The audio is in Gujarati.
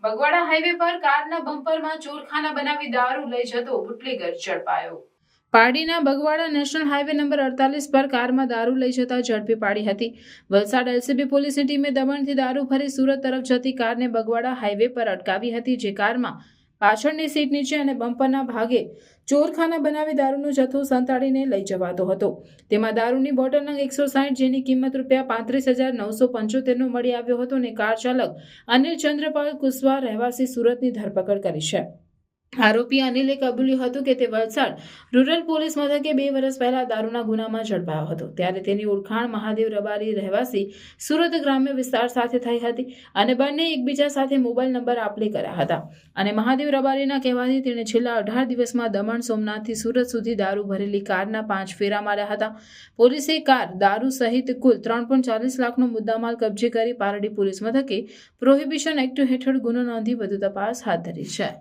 બગવાડા હાઈવે પર કારના બમ્પરમાં ચોરખાના બનાવી દારૂ લઈ જતો બુટલેગર ઝડપાયો। પારડીના બગવાડા નેશનલ હાઈવે નંબર 48 પર કારમાં દારૂ લઈ જતા ઝડપી પાડી હતી। વલસાડ એલસીબી પોલીસની ટીમે દમણથી દારૂ ભરી સુરત તરફ જતી કારને બગવાડા હાઈવે પર અટકાવી હતી, જે કારમાં પાછળની સીટ નીચે અને બમ્પરના ભાગે ચોરખાના બનાવી દારૂનો જથ્થો સંતાડીને લઈ જવાતો હતો। તેમાં દારૂની બોટલ નંગ 160, જેની કિંમત ₹35,975 મળી આવ્યો હતો અને કાર ચાલક અનિલ ચંદ્રપાલ કુશવાહ રહેવાસી સુરતની ધરપકડ કરી છે। આરોપી અનિલે કબૂલ્યું હતું કે તે વલસાડ રૂરલ પોલીસ મથકે 2 વર્ષ પહેલા દારૂના ગુનામાં ઝડપાયો હતો, ત્યારે તેની ઓળખાણ મહાદેવ રબારી રહેવાસી સુરત ગ્રામ્ય વિસ્તાર સાથે થઈ હતી અને બંને એકબીજા સાથે મોબાઈલ નંબર આપલે કર્યા હતા અને મહાદેવ રબારીના કહેવાથી તેણે છેલ્લા 18 દિવસમાં દમણ સોમનાથથી સુરત સુધી દારૂ ભરેલી કારના 5 ફેરા માર્યા હતા। પોલીસે કાર, દારૂ સહિત કુલ 3.40 લાખનો મુદ્દામાલ કબજે કરી પારડી પોલીસ મથકે પ્રોહિબિશન એક્ટ હેઠળ ગુનો નોંધી વધુ તપાસ હાથ ધરી છે।